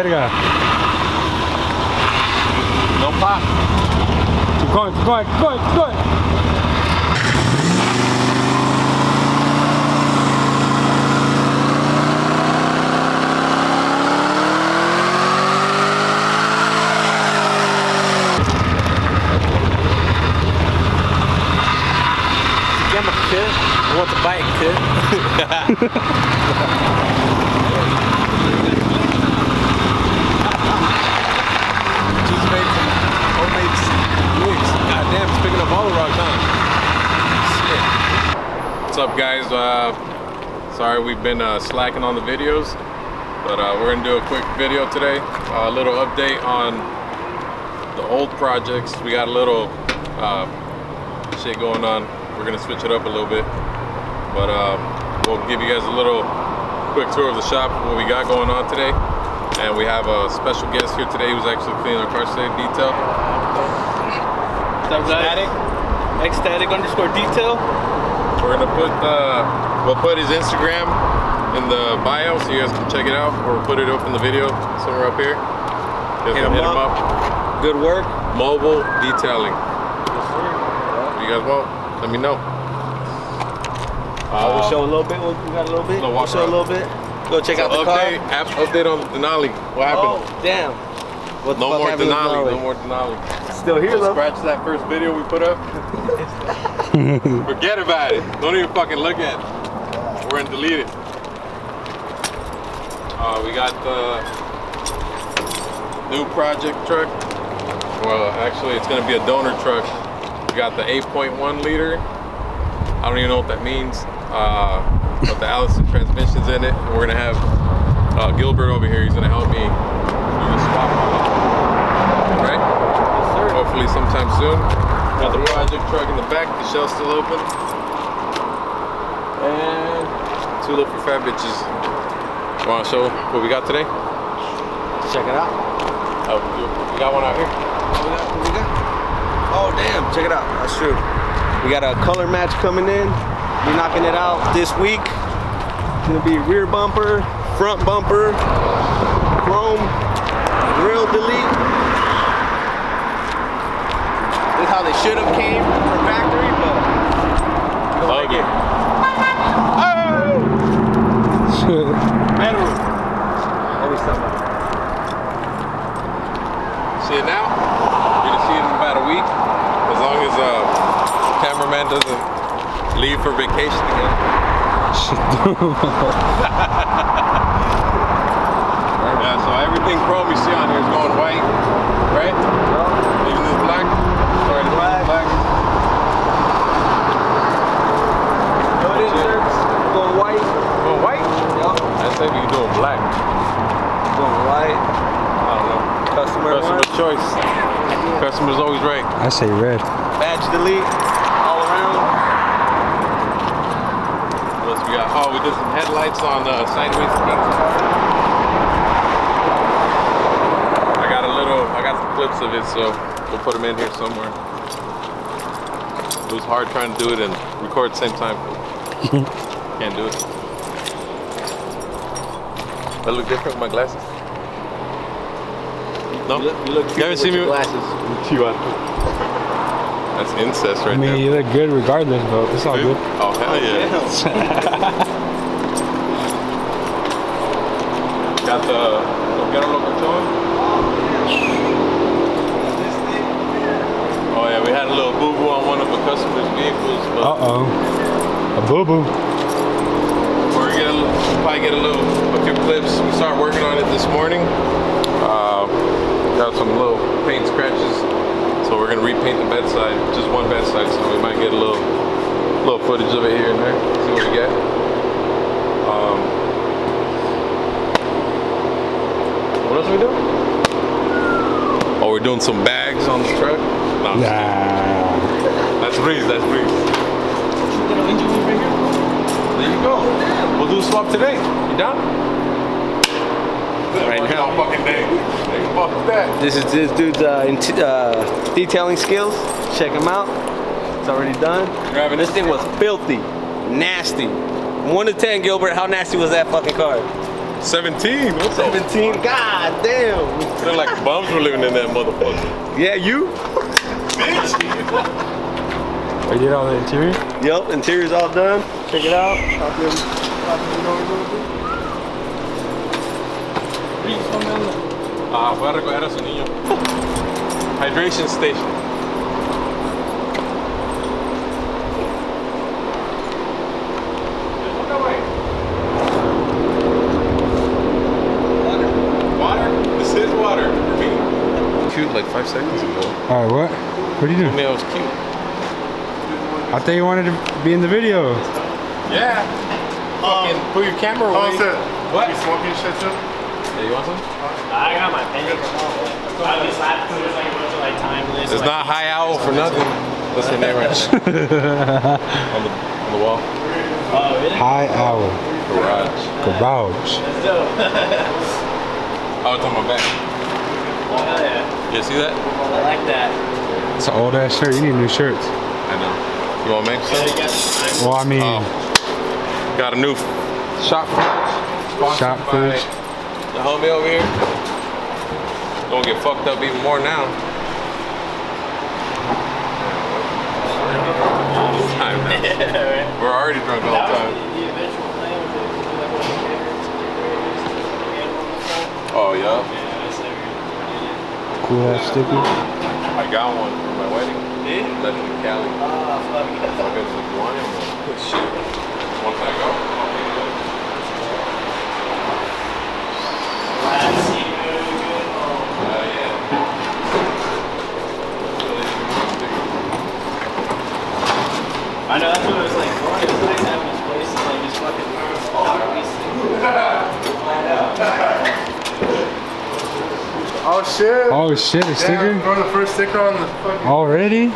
verga. No pop. Keep going, keep going, keep going, keep going. I want the bike, kid. Just made some homemade wigs. Goddamn, picking up all the rocks, huh? Shit. What's up, guys? Sorry we've been slacking on the videos, but we're gonna do a quick video today. A little update on the old projects. We got a little shit going on. We're gonna switch it up a little bit, but we'll give you guys a little quick tour of the shop, what we got going on today. And we have a special guest here today who's actually cleaning our car today, Detail. What's up, guys? Ecstatic_detail. We're gonna put we'll put his Instagram in the bio so you guys can check it out, or we'll put it up in the video somewhere up here. Hit him up. Good work. Mobile detailing. If you guys want, let me know. We'll show a little bit. We got a little bit. We'll show a little bit. Go check out the update, car. Update on Denali. What happened? Oh, damn. What the No fuck more happened with Denali. No more Denali. Still here, though. Scratch that first video we put up. Forget about it. Don't even fucking look at it. We're gonna delete it. We got the new project truck. Well, actually, it's gonna be a donor truck. We got the 8.1 liter. I don't even know what that means. But the Allison transmission's in it. And we're gonna have Gilbert over here. He's gonna help me do the swap. Right? Yes, sir. Hopefully sometime soon. Got the project truck in the back. The shell's still open. And two little fat bitches. Want to show what we got today? Check it out. Oh, we got one out here. What we got? Oh, damn. Check it out. That's true. We got a color match coming in. We're knocking it out this week. It's gonna be rear bumper, front bumper, chrome, grill delete. This is how they should have came from factory, but we don't like it. Oh! Metal. Always something. See it now? You're gonna see it in about a week. As long as cameraman doesn't leave for vacation again. Yeah, so everything chrome you see on here is going white, right? Even this black. Sorry, this black. Hood inserts going white. Going white? Yup. I think we doing black. Going white. I don't know. Customer choice. Customer's always right. I say red. Badge delete all around. What else we got? Oh, we did some headlights on sideways King's car. I got some clips of it, so we'll put them in here somewhere. It was hard trying to do it and record at the same time. Can't do it. I look different with my glasses. No? You look cute with your glasses. That's incest right I mean, there. you look good regardless, but it's all good. Oh, hell yeah. Got the Lo Cartón. Oh yeah, we had a little boo-boo on one of the customer's vehicles. But Uh-oh. A boo-boo. we'll probably get a few clips. We started working on it this morning. Got some little paint scratches. So we're gonna repaint the bedside, just one bedside, so we might get a little footage of it here and there. See what we get. What else are we doing? Oh, we're doing some bags on the truck. No, I'm just kidding. That's Breeze. That's Breeze. There you go. We'll do a swap today. You down? Right now. All fucking day. Fuck that. This is this dude's detailing skills. Check him out. It's already done. This thing was filthy, nasty. 1 to 10, Gilbert. How nasty was that fucking car? 17. What's 17. God damn. Feel like bums were living in that motherfucker. Yeah, you? We did all the interior? Yep, interior's all done. Check it out. Ah, fue a recoger a su niño. Hydration station. Water? This is water for me. Cute like 5 seconds ago. All right, what? What are you doing? Nails cute. I thought you wanted to be in the video. Yeah. Fucking put your camera away. How's it? What? You smoking shit too? Yeah, you want some? I got my pen. I just had to like a bunch of like timeless. It's not high owl for nothing. That's the name right there. on the wall. Oh, really? High Owl Garage. Garage. That's dope. Oh, it's on my back. Oh, hell yeah. You see that? I like that. It's an old ass shirt. You need new shirts. I know. You want to make Yeah, some? you got some time. Well, I mean, Got a new shop fridge. Sponsored Shop by fridge. The homie over here. Gonna get fucked up even more now. Time now. Yeah, right. We're already drunk all the That was time. the eventual plan was to do like one of the favorites, the animal on the front. Oh yeah. Yeah, that's every. cool ass sticker. I got one for my wedding. Left in Cali. Oh, fuck yeah. I guess if you want it, but shit. Once I go. That's really good. Oh. Yeah. I know that's what it was like for. It was nice having this place to like just fucking Oh shit. Oh shit, a Yeah, sticker? throw the first sticker on the fucking. Already?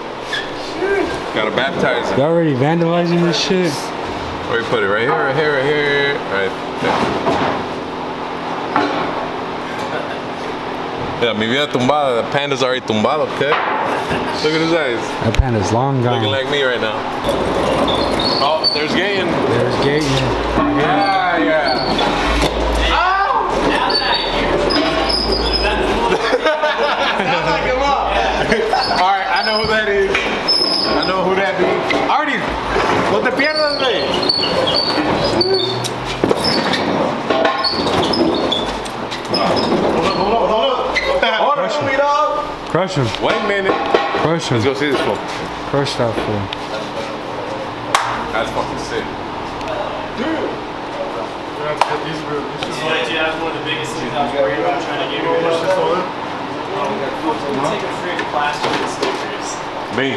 Gotta baptize it. You already vandalizing this shit? Where you put it? Right here, right here, right here. Right there. Yeah, mi vida tumbada. The panda's already tumbado, okay? Look at his eyes. That panda's long gone. Looking like me right now. Oh, there's Gaten. There's Gaten. Yeah, yeah. Alright, I know who that is. I know who that is. Artie, no te pierdas, güey. Crush him. Wait a minute. Crush him. Let's go see this one. Crush that fool. That's fucking sick. Yeah, that was one of the biggest things I was worried about trying to get rid of. Take a free plaster and stickers. Me.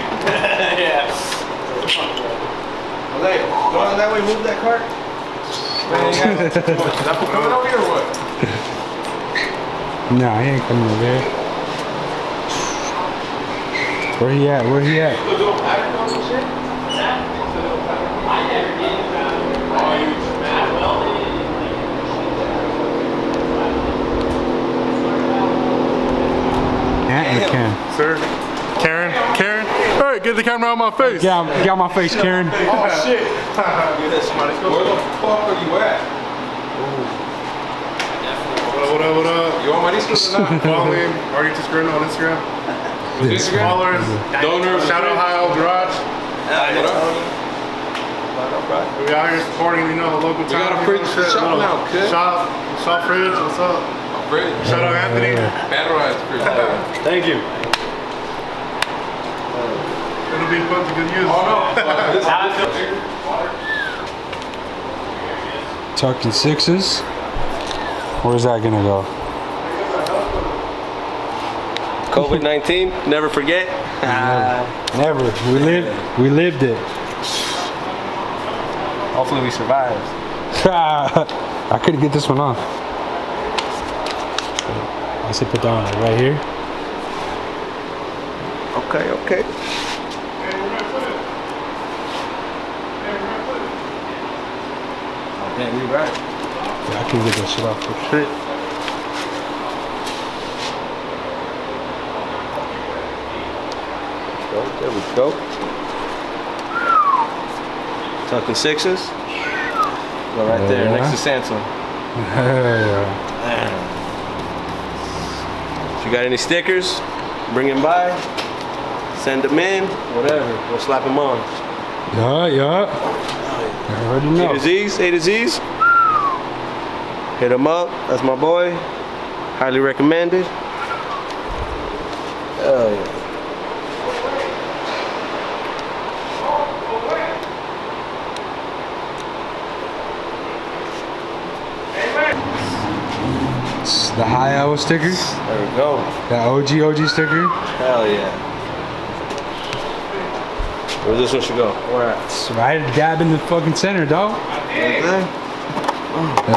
Yeah. Hey, go on that way, move that cart. Is that for coming over here or what? Nah, he ain't coming over here. Where he at? Where he at? Ant can. Sir. Karen. Karen. All right, get the camera out of my face. Get out my face, Karen. Oh shit. Where the fuck are you at? What up, what up? You want mariscos or not? Follow me, Margaritas Grill on Instagram. Instagram? Followers. Donors. Shout out High Owl Garage. What up? We out here supporting, you know, the local town. got a fridge shit, shop little now, kid. Shop fridge, what's up? Fridge. Shout out Anthony. Perro ass fridge. Thank you. It'll be put to good use. Talking sixes. Where's that gonna go? COVID-19, never forget. Never. We lived it. Hopefully we survive. I couldn't get this one off. I said put that one like right here. Okay, okay. Yeah, you're right. Yeah, I can get that shit off for shit. There we go. Tucking sixes. Go right there, Yeah. next to Samsung. Yeah. If you got any stickers, bring them by. Send them in. Whatever. We'll slap them on. Yeah. I already know. A to Z's. Hit him up. That's my boy. Highly recommended. Oh yeah. It's the high owl sticker. There we go. That OG sticker. Hell yeah. Where this one should go? Where at? It's right dab in the fucking center, dog. Right there?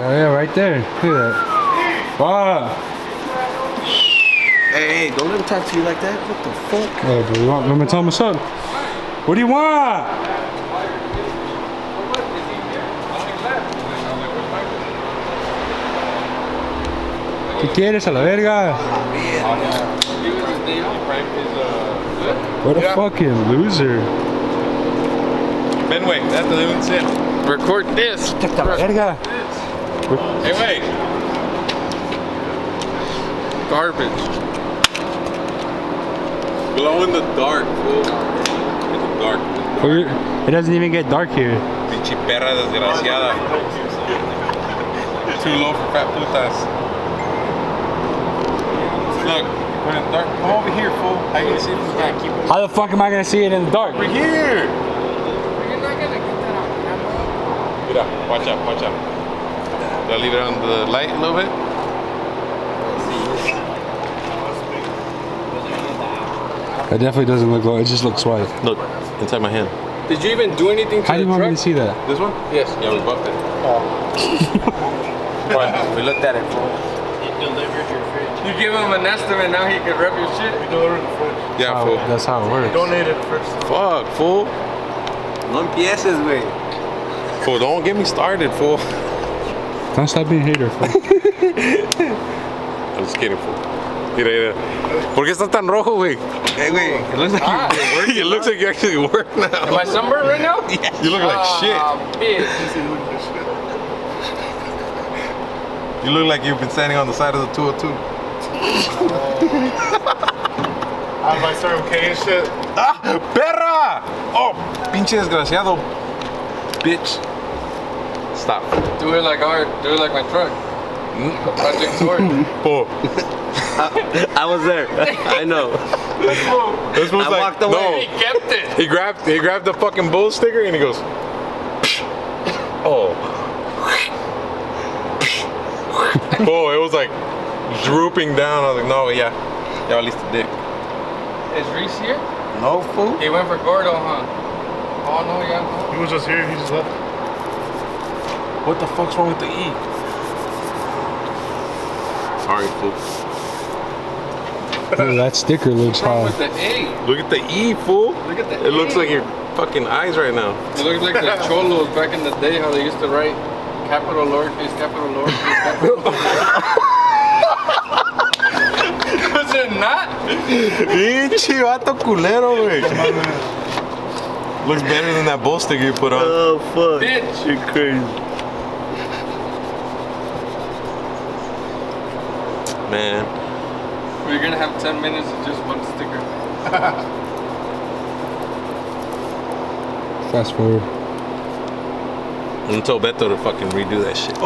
Yeah, right there. Look at that. Wow. Hey, don't let him talk to you like that. What the fuck? Hey, bro, you want me to tell him what's up? What do you want? ¿Qué quieres a la verga? What a fucking loser. Benway, that's the un sit. Record this. Verga. Hey, wait. Garbage. Glow in the dark, fool. In the dark. It doesn't even get dark here. Pinche perra desgraciada. Too low for fat putas. Look, put it in the dark. Come over here, fool. How you gonna see it from the back? Keep it How the fuck am I gonna see it in the dark? over here. You're not gonna get that on camera. Mira, watch out, watch out. Do I leave it on the light a little bit? It definitely doesn't look low. It just looks white. Look, inside my hand. Did you even do anything to How do you want me to see that? This one? Yes. Yeah, we buffed it. We looked at it. It delivered your fridge. You give him an estimate, now he can rep your shit. Yeah, Oh, fool. that's how it works. Donated first. Fuck, fool. No empieces, güey. Fool, don't get me started, fool. Don't stop being a hater. Fool. I'm just kidding, fool. Mira, mira. ¿Por qué estás tan rojo, güey? Hey, güey, it looks like It looks like you actually work now. Am I sunburned right now? You look like shit. Bitch. You look like you've been standing on the side of the 202. I'm like Circle K and shit. ¡Ah! ¡Perra! Oh, pinche desgraciado. Bitch. Stop. Do it like art. Do it like my truck. Project Sword. Fool. I was there. I know. This was I like, walked away. no. He kept it. He grabbed the fucking bull sticker and he goes, oh. Oh, it was like drooping down. I was like, no, yeah. Y'all at least a dick. Is Reese here? No, fool. He went for Gordo, huh? Oh, no, yeah. He was just here. He just left. What the fuck's wrong with the E? Sorry, fool. Ooh, that sticker looks What's wrong high. with the A? Look at the E, fool. Look at the It looks A. like your fucking eyes right now. It looks like the cholos back in the day, how they used to write capital lowercase, capital lowercase, capital. Was it not? Pinche vato culero, güey. Looks better than that bull sticker you put on. Oh, fuck. Bitch. You're crazy. Man. We're gonna have 10 minutes of just one sticker. Fast forward. I'm told Beto to fucking redo that shit.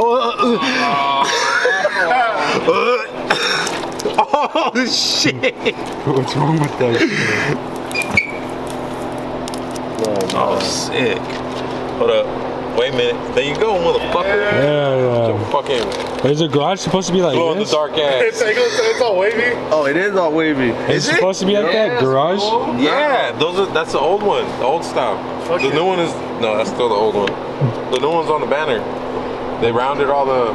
Oh shit! What's wrong with that? Oh, sick. Hold up. Wait a minute. There you go, motherfucker. Yeah. Fucking Is the garage supposed to be like glow in the this? dark ass. It's all wavy. Oh, it is all wavy. Is it supposed to be like that? Garage? Yeah, that's the old one, the old style. The new one is no, that's still the old one. The new one's on the banner. They rounded all the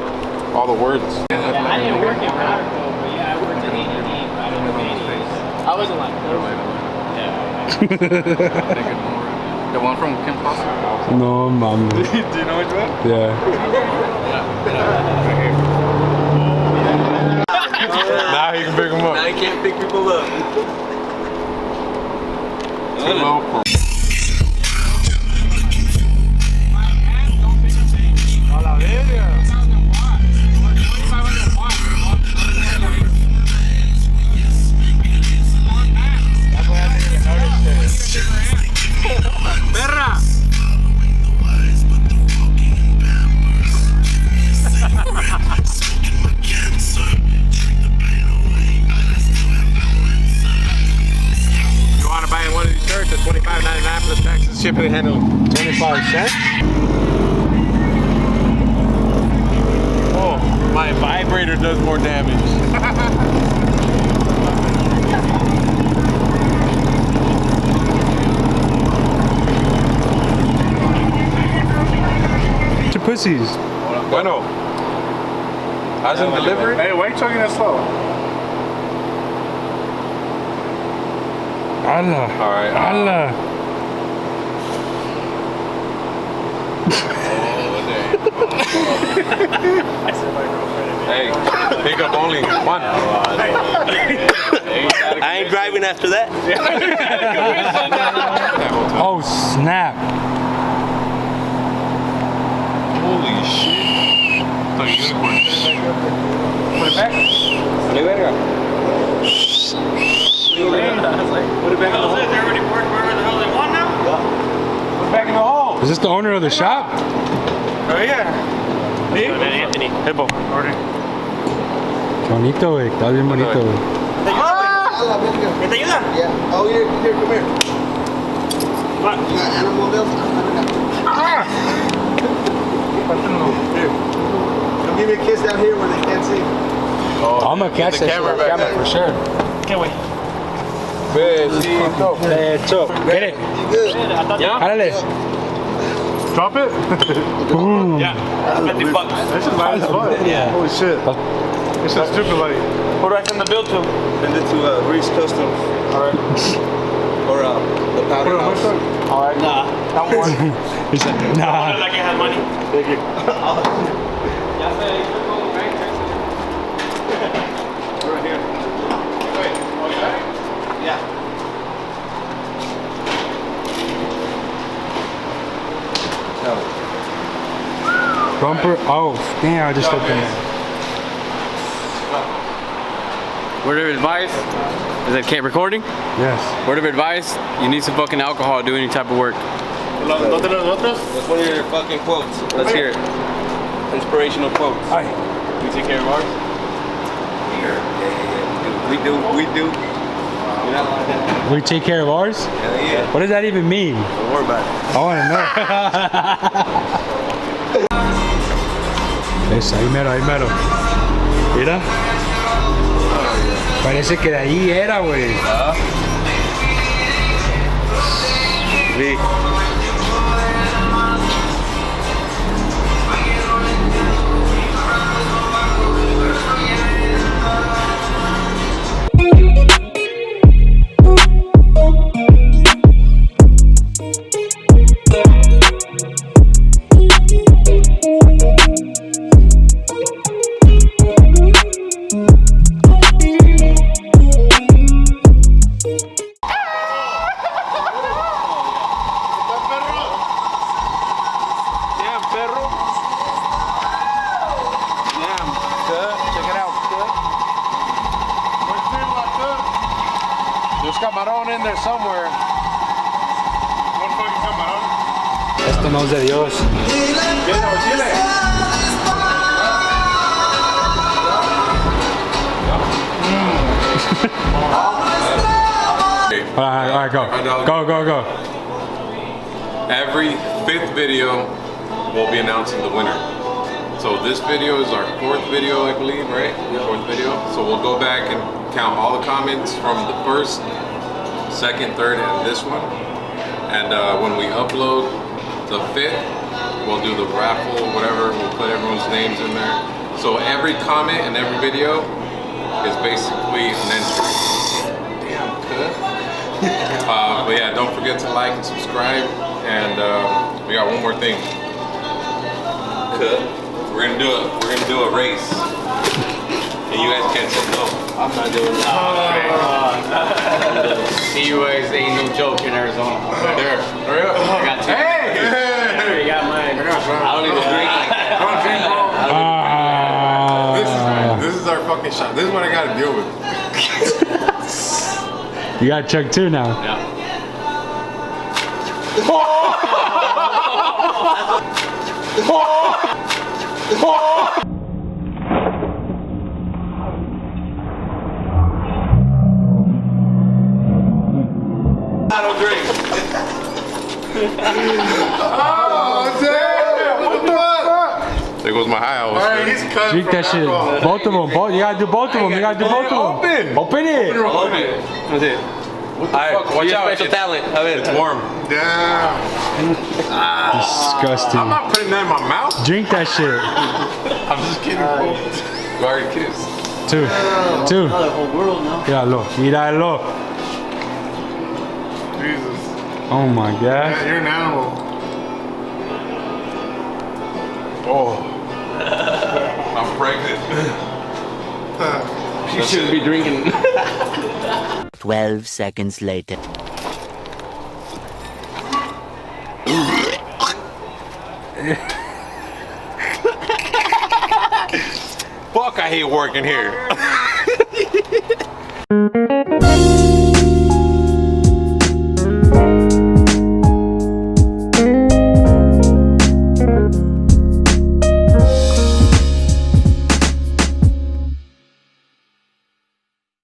words. Yeah, I didn't work in Rockville, but yeah, I worked in ADD. I don't know ADD. I wasn't like The one from Kim Possible? No, mom. Do you know which one? Yeah. Now you can pick them up. Now you can't pick people up. Too low for the shipping and handling? 25 cents? Oh, my vibrator does more damage. To pussies. Bueno. How's it delivery? Hey, why are you talking that slow? Allah. All right. Allah. Hey, pick up only one. I ain't driving after that. Oh, snap. Holy shit. The unicorn. Put it back. Vale, verga. Put it back in the hole. Put it back in the hole. Is this the owner of the shop? Oh yeah. Anthony. Hippo. Bonito, güey. Está bien bonito, güey. ¿Te ayuda? Yeah. Oh, here, come here. What? You got animal milk? Here. Come give me a kiss down here where they can't see. I'm gonna catch the that camera shit on back camera there. for sure. ¿Qué, güey? Besito. Hecho. Get it. You good? Jálale. Drop it? Boom. Yeah. 50 bucks. This is light as fuck. Yeah. Holy shit. This is stupid light. Who do I send the bill to? Send it to Reese Customs. Alright. Or the Powder House. Alright. Nah. That one. He said, nah. Like I have money. Thank you. Right here. Yeah. Bumper. Oh, damn. I just looked in there. Word of advice, is that Kate recording? Yes. Word of advice, you need some fucking alcohol to do any type of work. That's one of your fucking quotes. Let's hear it. Inspirational quotes. Hi. We take care of ours? We do. You're not like that. We take care of ours? Hell yeah. What does that even mean? Don't worry about it. I want to know. Es ahí mero, ahí mero. Mira. Parece que de ahí era, güey. Sí. There's camarón in there somewhere. Esto no es de Dios. All right, go. Go. Every 5th video, we'll be announcing the winner. So this video is our 4th video, I believe, right? 4th video. So we'll go back and count all the comments from the 1st, 2nd, 3rd, and this one. And when we upload the 5th, we'll do the raffle, whatever. We'll put everyone's names in there. So every comment and every video is basically an entry. Damn, good. But yeah, don't forget to like and subscribe. And we got one more thing. We're gonna do a race. And you guys can't say no. I'm not doing that. CUX ain't no joke in Arizona. There. Hurry up. I got two. Hey! You got mine. I don't even drink. This is our fucking shot. This is what I gotta deal with. You got Chuck too now. Yeah. I don't drink. damn! What the fuck? There goes my high horse. Alright, he's cut Drink from that shit. alcohol. Both of them. Both. You gotta do both of them. You gotta do both of them. Open. Open it. That's it. What the fuck? Watch out. Special talent. A ver. It's warm. Damn. Disgusting. I'm not putting that in my mouth. Drink that shit. I'm just kidding. You already kissed. Two. The whole world now. Míralo. Míralo. Jesus. Oh my god. Yeah, you're an animal. Oh. I'm pregnant. You shouldn't be drinking. 12 seconds later. Fuck, I hate working here.